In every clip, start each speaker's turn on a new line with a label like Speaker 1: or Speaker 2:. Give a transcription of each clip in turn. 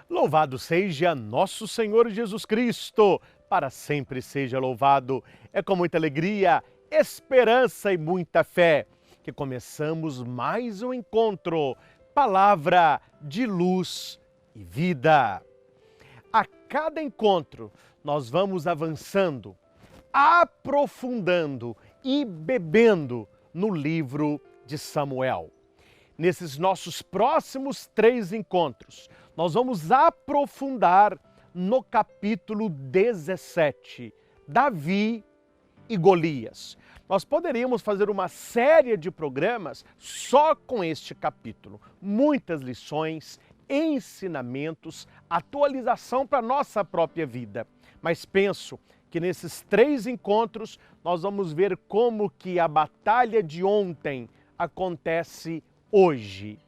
Speaker 1: Louvado seja nosso Senhor Jesus Cristo, para sempre seja louvado. É com muita alegria, esperança e muita fé que começamos mais um encontro, palavra de luz e vida. A cada encontro nós vamos avançando, aprofundando e bebendo no livro de Samuel. Nesses nossos próximos 3 encontros, nós vamos aprofundar no capítulo 17, Davi e Golias. Nós poderíamos fazer uma série de programas só com este capítulo. Muitas lições, ensinamentos, atualização para a nossa própria vida. Mas penso que nesses 3 encontros nós vamos ver como que a batalha de ontem acontece hoje.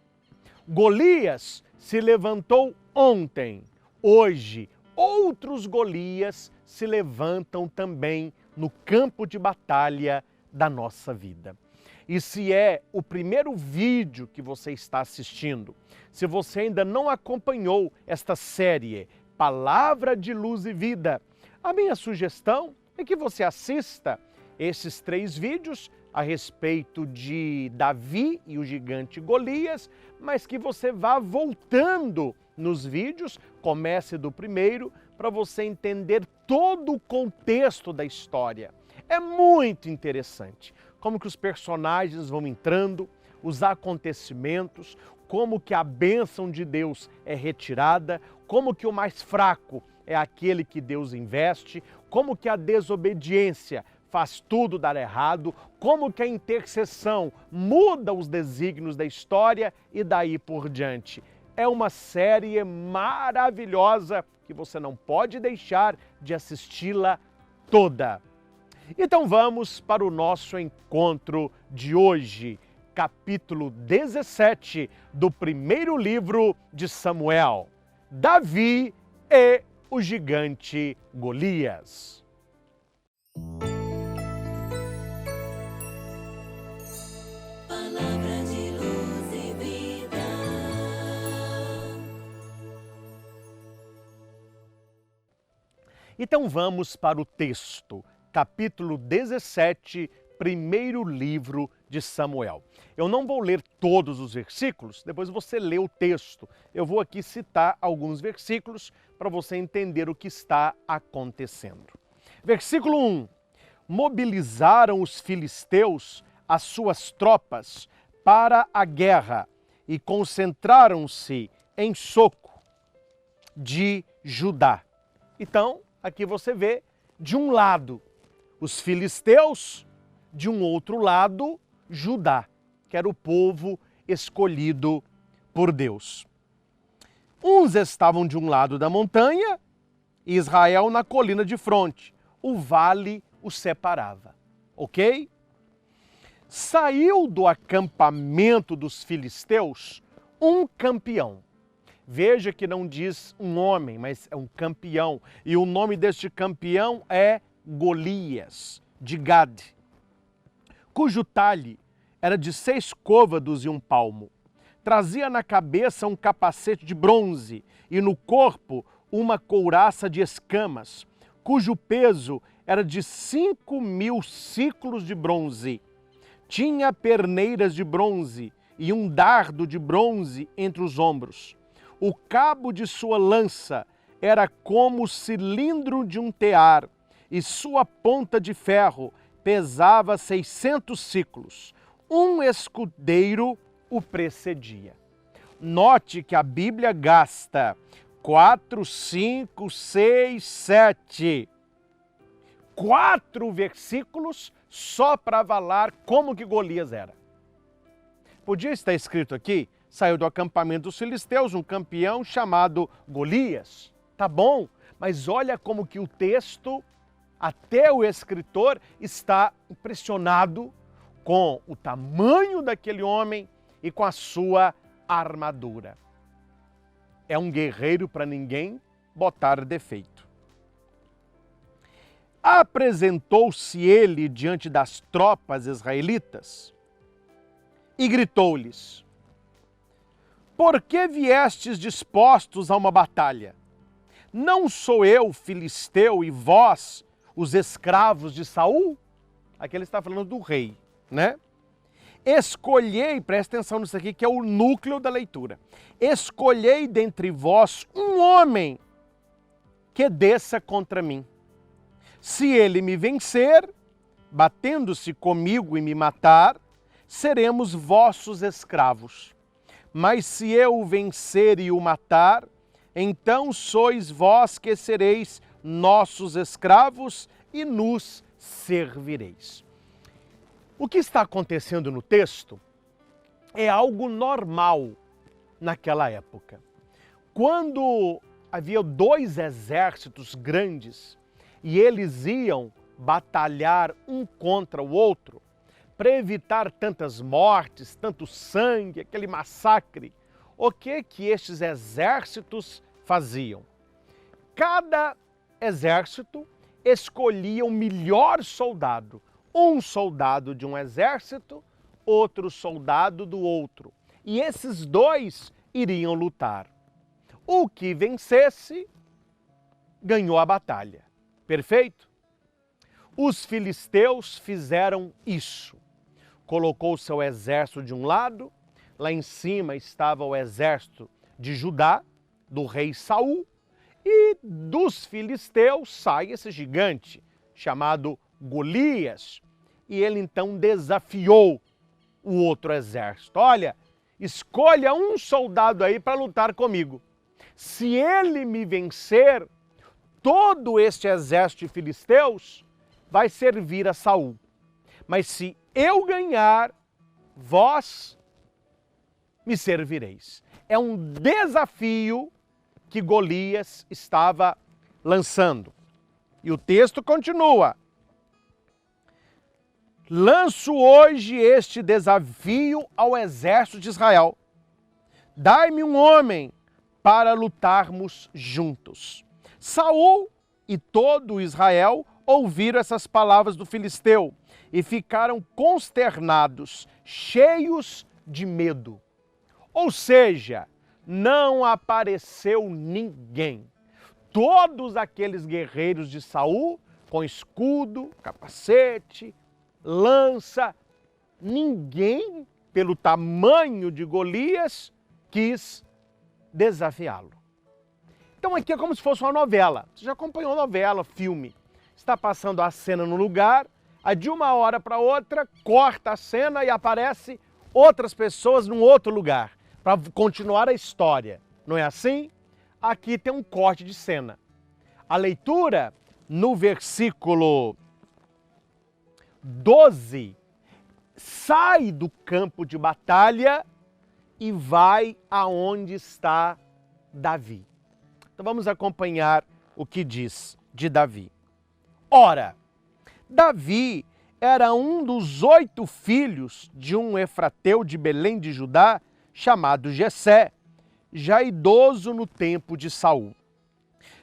Speaker 1: Golias se levantou ontem. Hoje, outros Golias se levantam também no campo de batalha da nossa vida. E se é o primeiro vídeo que você está assistindo, se você ainda não acompanhou esta série Palavra de Luz e Vida, a minha sugestão é que você assista esses 3 vídeos a respeito de Davi e o gigante Golias, mas que você vá voltando nos vídeos, comece do primeiro, para você entender todo o contexto da história. É muito interessante como que os personagens vão entrando, os acontecimentos, como que a bênção de Deus é retirada, como que o mais fraco é aquele que Deus investe, como que a desobediência faz tudo dar errado, como que a intercessão muda os desígnios da história e daí por diante. É uma série maravilhosa que você não pode deixar de assisti-la toda. Então vamos para o nosso encontro de hoje, capítulo 17 do primeiro livro de Samuel, Davi e o gigante Golias.
Speaker 2: Palavra de luz e vida.
Speaker 1: Então vamos para o texto, capítulo 17, primeiro livro de Samuel. Eu não vou ler todos os versículos, depois você lê o texto. Eu vou aqui citar alguns versículos para você entender o que está acontecendo. Versículo 1. Mobilizaram os filisteus as suas tropas para a guerra e concentraram-se em Soco de Judá. Então, aqui você vê, de um lado, os filisteus, de um outro lado, Judá, que era o povo escolhido por Deus. Uns estavam de um lado da montanha e Israel na colina de fronte. O vale os separava, ok? Saiu do acampamento dos filisteus um campeão. Veja que não diz um homem, mas é um campeão. E o nome deste campeão é Golias, de Gade, cujo talhe era de 6 côvados e 1 palmo. Trazia na cabeça um capacete de bronze e no corpo uma couraça de escamas, cujo peso era de 5.000 ciclos de bronze. Tinha perneiras de bronze e um dardo de bronze entre os ombros. O cabo de sua lança era como o cilindro de um tear, e sua ponta de ferro pesava 600 ciclos. Um escudeiro o precedia. Note que a Bíblia gasta 4, 5, 6, 7. 4 versículos só para falar como que Golias era. Podia estar escrito aqui, saiu do acampamento dos filisteus um campeão chamado Golias. Tá bom, mas olha como que o texto, até o escritor está impressionado com o tamanho daquele homem e com a sua armadura. É um guerreiro para ninguém botar defeito. Apresentou-se ele diante das tropas israelitas e gritou-lhes: por que viestes dispostos a uma batalha? Não sou eu filisteu e vós, os escravos de Saul? Aqui ele está falando do rei, né? Escolhei, presta atenção nisso aqui, que é o núcleo da leitura. Escolhei dentre vós um homem que desça contra mim. Se ele me vencer, batendo-se comigo e me matar, seremos vossos escravos. Mas se eu o vencer e o matar, então sois vós que sereis nossos escravos e nos servireis. O que está acontecendo no texto é algo normal naquela época. Quando havia dois exércitos grandes e eles iam batalhar um contra o outro, para evitar tantas mortes, tanto sangue, aquele massacre, o que estes exércitos faziam? Cada exército escolhia o melhor soldado, um soldado de um exército, outro soldado do outro. E esses dois iriam lutar. O que vencesse, ganhou a batalha. Perfeito? Os filisteus fizeram isso. Colocou o seu exército de um lado, lá em cima estava o exército de Judá, do rei Saul, e dos filisteus sai esse gigante chamado Golias, e ele então desafiou o outro exército. Olha, escolha um soldado aí para lutar comigo. Se ele me vencer, todo este exército de filisteus vai servir a Saul. Mas se eu ganhar, vós me servireis. É um desafio que Golias estava lançando. E o texto continua. Lanço hoje este desafio ao exército de Israel. Dai-me um homem para lutarmos juntos. Saul e todo Israel ouviram essas palavras do filisteu e ficaram consternados, cheios de medo. Ou seja, não apareceu ninguém. Todos aqueles guerreiros de Saul, com escudo, capacete, lança, ninguém, pelo tamanho de Golias, quis desafiá-lo. Então aqui é como se fosse uma novela. Você já acompanhou novela, filme. Está passando a cena no lugar, aí de uma hora para outra, corta a cena e aparece outras pessoas num outro lugar, para continuar a história. Não é assim? Aqui tem um corte de cena. A leitura no versículo 12 sai do campo de batalha e vai aonde está Davi. Então vamos acompanhar o que diz de Davi. Ora, Davi era um dos 8 filhos de um efrateu de Belém de Judá, chamado Jessé, já idoso no tempo de Saul.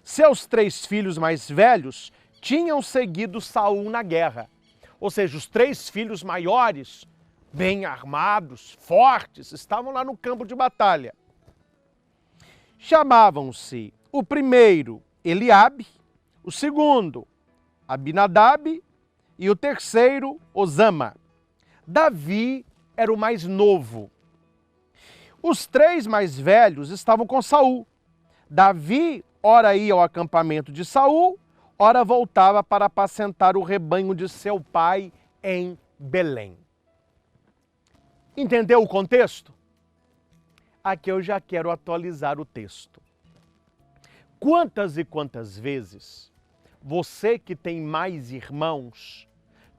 Speaker 1: Seus 3 filhos mais velhos tinham seguido Saul na guerra. Ou seja, os 3 filhos maiores, bem armados, fortes, estavam lá no campo de batalha. Chamavam-se o primeiro Eliabe, o segundo Abinadab e o terceiro Osama. Davi era o mais novo. Os 3 mais velhos estavam com Saul. Davi ora ia ao acampamento de Saul, ora voltava para apacentar o rebanho de seu pai em Belém. Entendeu o contexto? Aqui eu já quero atualizar o texto. Quantas e quantas vezes você que tem mais irmãos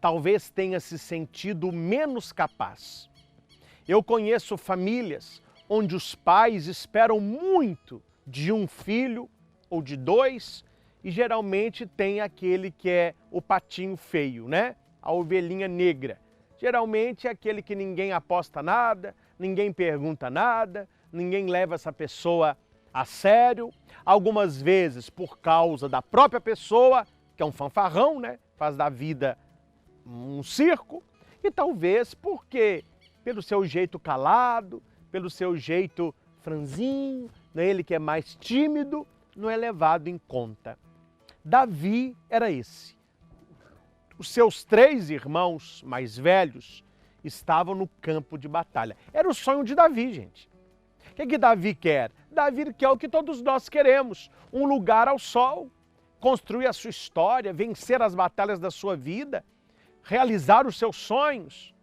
Speaker 1: talvez tenha se sentido menos capaz? Eu conheço famílias onde os pais esperam muito de um filho ou de 2 e geralmente tem aquele que é o patinho feio, né? A ovelhinha negra. Geralmente é aquele que ninguém aposta nada, ninguém pergunta nada, ninguém leva essa pessoa a sério. Algumas vezes por causa da própria pessoa, que é um fanfarrão, né? Faz da vida um circo. E talvez porque pelo seu jeito calado, pelo seu jeito franzinho, não é ele que é mais tímido, não é levado em conta. Davi era esse. Os seus 3 irmãos mais velhos estavam no campo de batalha. Era o sonho de Davi, gente. O que Davi quer? Davi quer o que todos nós queremos, um lugar ao sol, construir a sua história, vencer as batalhas da sua vida, realizar os seus sonhos.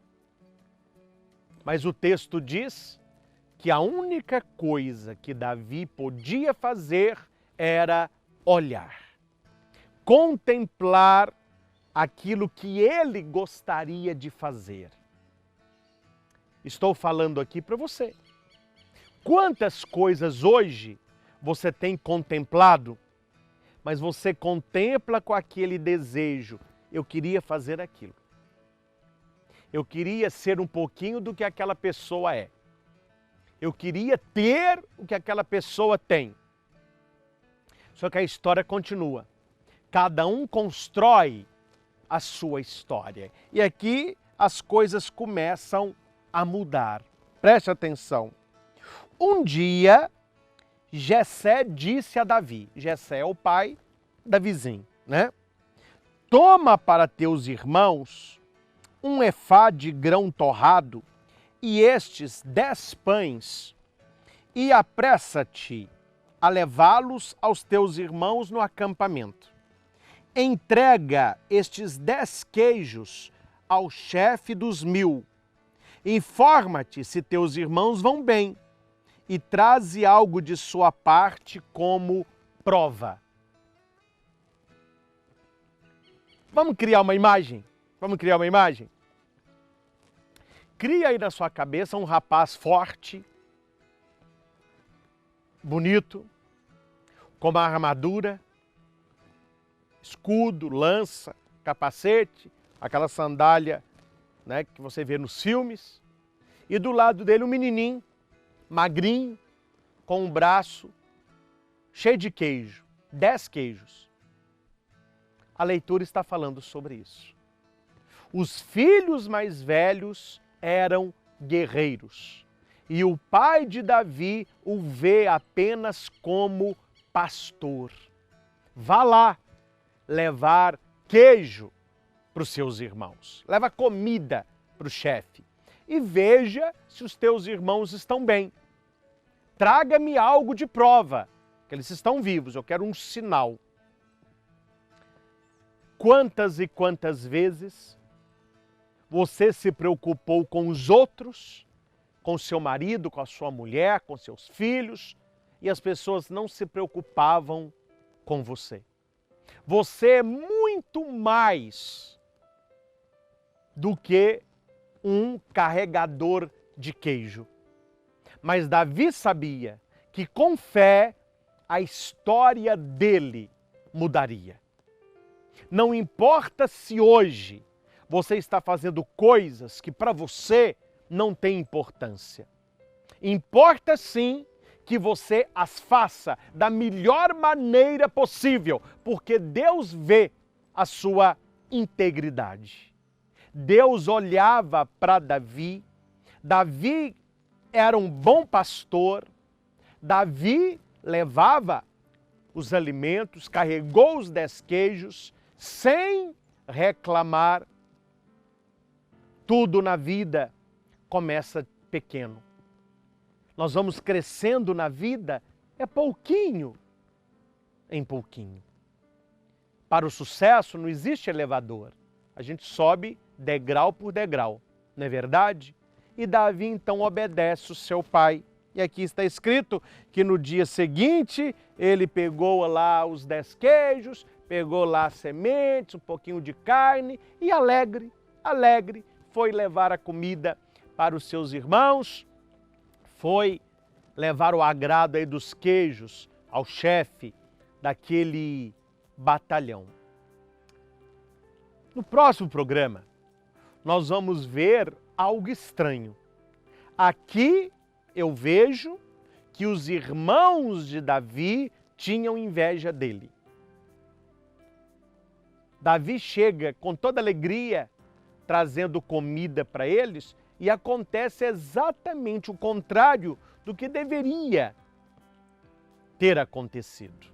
Speaker 1: Mas o texto diz que a única coisa que Davi podia fazer era olhar, contemplar aquilo que ele gostaria de fazer. Estou falando aqui para você. Quantas coisas hoje você tem contemplado, mas você contempla com aquele desejo, eu queria fazer aquilo. Eu queria ser um pouquinho do que aquela pessoa é. Eu queria ter o que aquela pessoa tem. Só que a história continua. Cada um constrói a sua história. E aqui as coisas começam a mudar. Preste atenção. Um dia, Jessé disse a Davi, Jessé é o pai Davizinho, né? Toma para teus irmãos um efá de grão torrado e estes 10 pães, e apressa-te a levá-los aos teus irmãos no acampamento. Entrega estes 10 queijos ao chefe dos 1000. Informa-te se teus irmãos vão bem e traze algo de sua parte como prova. Vamos criar uma imagem? Vamos criar uma imagem? Cria aí na sua cabeça um rapaz forte, bonito, com uma armadura, escudo, lança, capacete, aquela sandália, né, que você vê nos filmes. E do lado dele um menininho, magrinho, com um braço cheio de queijo, 10 queijos. A leitura está falando sobre isso. Os filhos mais velhos eram guerreiros e o pai de Davi o vê apenas como pastor. Vá lá levar queijo para os seus irmãos, leva comida para o chefe e veja se os teus irmãos estão bem. Traga-me algo de prova que eles estão vivos, eu quero um sinal. Quantas e quantas vezes você se preocupou com os outros, com seu marido, com a sua mulher, com seus filhos, e as pessoas não se preocupavam com você? Você é muito mais do que um carregador de queijo. Mas Davi sabia que com fé a história dele mudaria. Não importa se hoje você está fazendo coisas que para você não têm importância. Importa sim que você as faça da melhor maneira possível, porque Deus vê a sua integridade. Deus olhava para Davi, Davi era um bom pastor, Davi levava os alimentos, carregou os 10 queijos, sem reclamar. Tudo na vida começa pequeno. Nós vamos crescendo na vida, é pouquinho em pouquinho. Para o sucesso não existe elevador. A gente sobe degrau por degrau, não é verdade? E Davi então obedece o seu pai. E aqui está escrito que no dia seguinte ele pegou lá os 10 queijos, pegou lá as sementes, um pouquinho de carne e alegre foi levar a comida para os seus irmãos, foi levar o agrado aí dos queijos ao chefe daquele batalhão. No próximo programa, nós vamos ver algo estranho. Aqui eu vejo que os irmãos de Davi tinham inveja dele. Davi chega com toda alegria, trazendo comida para eles, e acontece exatamente o contrário do que deveria ter acontecido.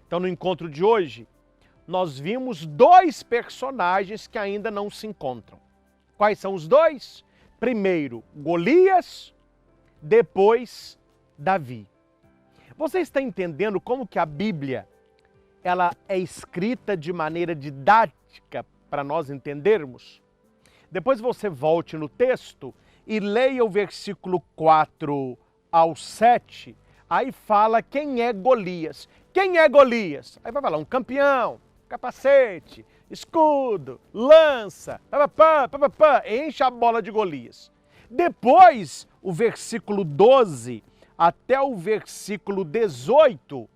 Speaker 1: Então, no encontro de hoje, nós vimos dois personagens que ainda não se encontram. Quais são os dois? Primeiro, Golias, depois, Davi. Você está entendendo como que a Bíblia ela é escrita de maneira didática para nós entendermos? Depois você volte no texto e leia o versículo 4 ao 7, aí fala quem é Golias. Quem é Golias? Aí vai falar um campeão, capacete, escudo, lança, enche a bola de Golias. Depois, o versículo 12 até o versículo 18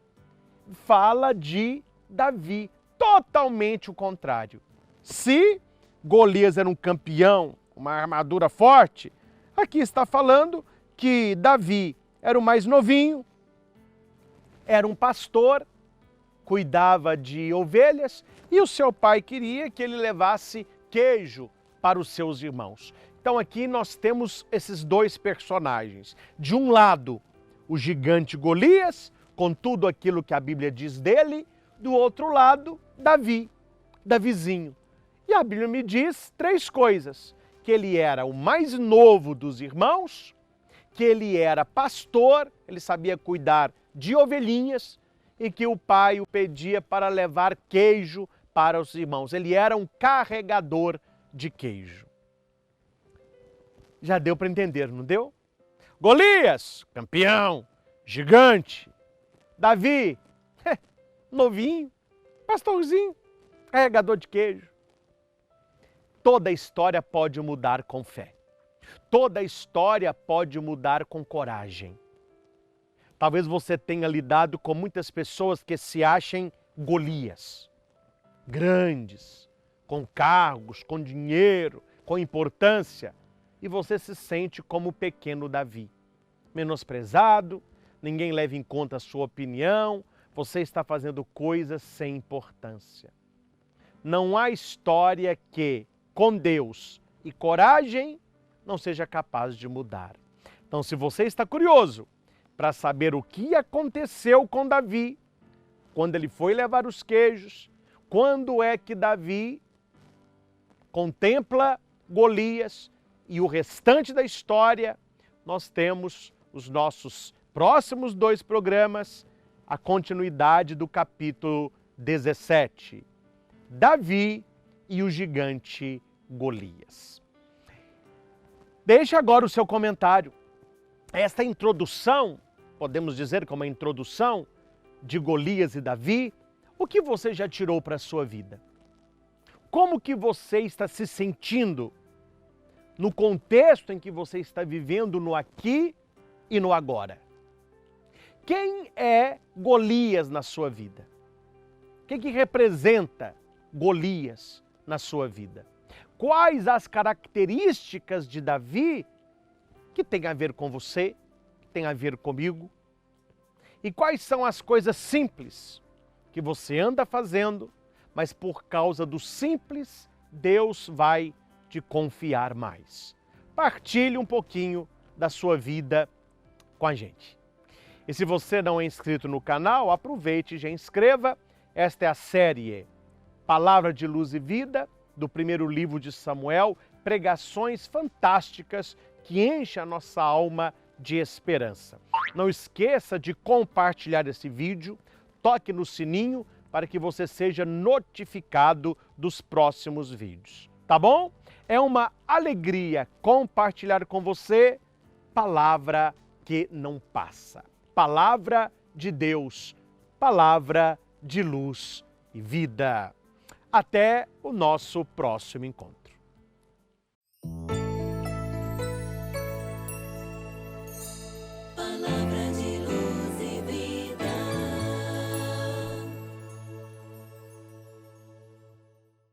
Speaker 1: fala de Davi, totalmente o contrário. Se Golias era um campeão, uma armadura forte, aqui está falando que Davi era o mais novinho, era um pastor, cuidava de ovelhas e o seu pai queria que ele levasse queijo para os seus irmãos. Então aqui nós temos esses dois personagens. De um lado, o gigante Golias, com tudo aquilo que a Bíblia diz dele. Do outro lado, Davizinho. E a Bíblia me diz três coisas: que ele era o mais novo dos irmãos, que ele era pastor, ele sabia cuidar de ovelhinhas e que o pai o pedia para levar queijo para os irmãos. Ele era um carregador de queijo. Já deu para entender, não deu? Golias, campeão, gigante. Davi, novinho, pastorzinho, carregador de queijo. Toda a história pode mudar com fé. Toda a história pode mudar com coragem. Talvez você tenha lidado com muitas pessoas que se achem Golias. Grandes, com cargos, com dinheiro, com importância. E você se sente como o pequeno Davi. Menosprezado, ninguém leva em conta a sua opinião, você está fazendo coisas sem importância. Não há história que, com Deus e coragem, não seja capaz de mudar. Então, se você está curioso para saber o que aconteceu com Davi, quando ele foi levar os queijos, quando é que Davi contempla Golias e o restante da história, nós temos os nossos próximos dois programas, a continuidade do capítulo 17, Davi e o gigante Golias. Deixe agora o seu comentário. Esta introdução, podemos dizer como a introdução de Golias e Davi, o que você já tirou para a sua vida? Como que você está se sentindo no contexto em que você está vivendo no aqui e no agora? Quem é Golias na sua vida? O que representa Golias na sua vida? Quais as características de Davi que tem a ver com você, que tem a ver comigo? E quais são as coisas simples que você anda fazendo, mas por causa do simples, Deus vai te confiar mais? Partilhe um pouquinho da sua vida com a gente. E se você não é inscrito no canal, aproveite e já inscreva. Esta é a série Palavra de Luz e Vida, do primeiro livro de Samuel, pregações fantásticas que enchem a nossa alma de esperança. Não esqueça de compartilhar esse vídeo, toque no sininho para que você seja notificado dos próximos vídeos. Tá bom? É uma alegria compartilhar com você palavra que não passa. Palavra de Deus, palavra de luz e vida. Até o nosso próximo encontro.